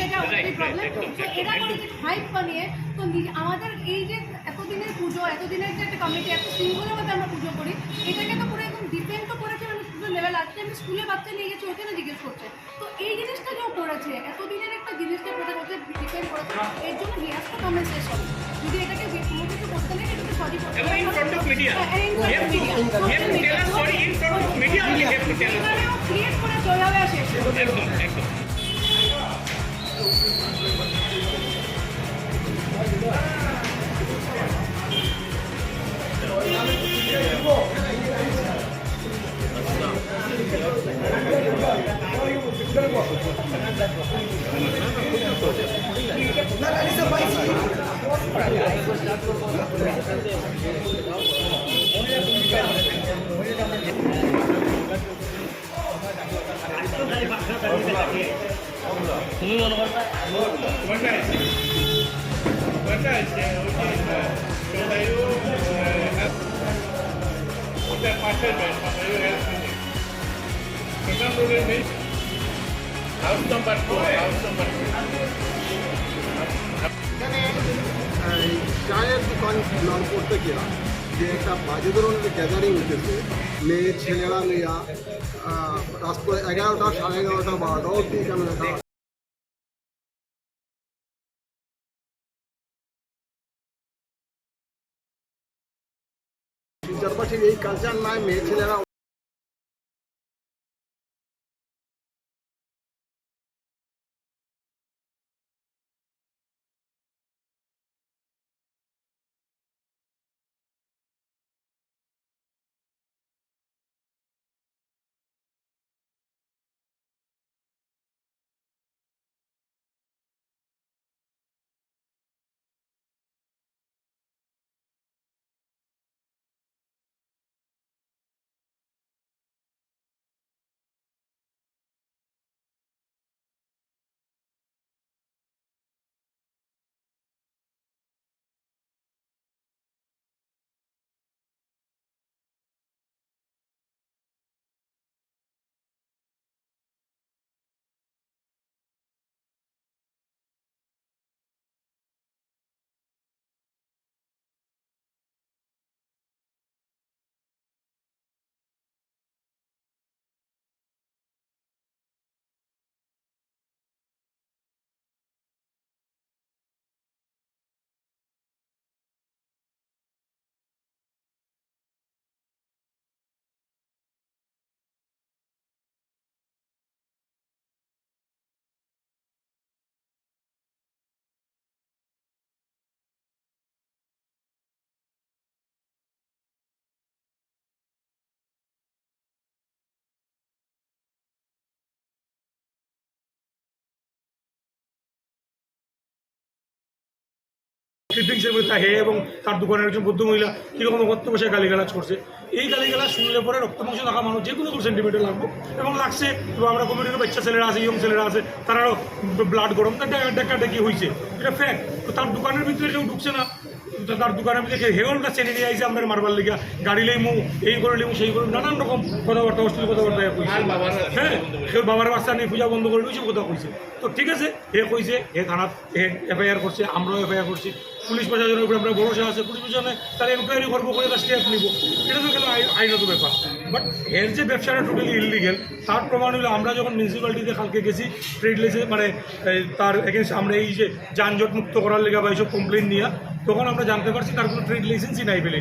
এটা প্রবলেম। তো এরা করেছে হাইপ বানিয়ে। তো আমাদের এই যে এতদিনের পুজো, এতদিনের যে একটা কমিটি, এত শৃঙ্খলাভাবে আমরা পুজো করি, এটাকে তো পুরো একদম ডিপেন্ড তো করেছে আমি পুজো লেভেল। আজকে আমি স্কুলে বাচ্চা নিয়ে গেছি, ওখানে জিজ্ঞেস করছে। তো এই জিনিসটা কেউ করেছে, এতদিনের একটা জিনিসকে প্রধান হচ্ছে ডিপেন্ড করেছে। এর জন্য হিয়াস তো কমেন্সেশন যদি এটাকে কোনো কিছু করতে নেই, এটাকে সরি করতে হবে। ক্রিয়েট করে চলে আসে একদম একদম। তুমি মনে করবে চায়ের দোকান নাম করতে গেলাম যে একটা বাজে ধরনের গ্যাদারিং হইতেছে, মেয়ে ছেলেরা মেয়া রাস্তা 11টা 11:30 12টা অব্দি এখানে চারপাশে এই কালচার নাই। মেয়ে ছেলেরা ক্লিপিংসের মধ্যে থাকে এবং তার দোকানের একজন বৌদ্ধ মহিলা কীরকম অগত্য বসে গালিগালাজ করছে। এই গালিগালাজ শুনলে পরে রক্তমাংস থাকা মানুষ যে কোনো সেন্টিমিটার লাগবো এবং লাগছে। তো আমরা কমিউনিটির বাচ্চা ছেলেরা আছে, ইয়ং ছেলেরা আছে, তারাও ব্লাড গরম ডেকাডেকি হয়েছে, এটা ফ্যাক্ট। তো তার দোকানের ভিতরে কেউ ঢুকছে না, তার দোকানের ভিতরে হেগনটা চেনে নিয়ে আইসে আমাদের মারবার লেগে গাড়ি লেমু, এই করে লেমু, সেই করে নানান রকম কথাবার্তা, অশ্লীল কথাবার্তা কইছে। হ্যাঁ, কেউ বাবার বাচ্চা নিয়ে পূজা বন্ধ করে ওইসব কথা কইছে। তো ঠিক আছে, হে কইছে, হে থানাত এফআইআর করছে, আমরাও এফআইআর করছি। পুলিশ প্রশাসনের উপরে আমরা ভরসা আছে, পুলিশ প্রশাসনে তার এনকোয়ারি করবো, করে তার স্টেপ নিব। এটা তো গেল আইনত ব্যাপার। বাট এর যে ব্যবসাটা টোটালি ইলিগেল, তার প্রমাণ হলো আমরা যখন মিউনিসিপ্যালিটিতে কালকে গেছি ট্রেড লাইসেন্স মানে তার এগেনস্ট আমরা এই যে যানজট মুক্ত করার লেগে বা এইসব কমপ্লেন নিয়ে, তখন আমরা জানতে পারছি তার কোনো ট্রেড লাইসেন্সই নাই বলে।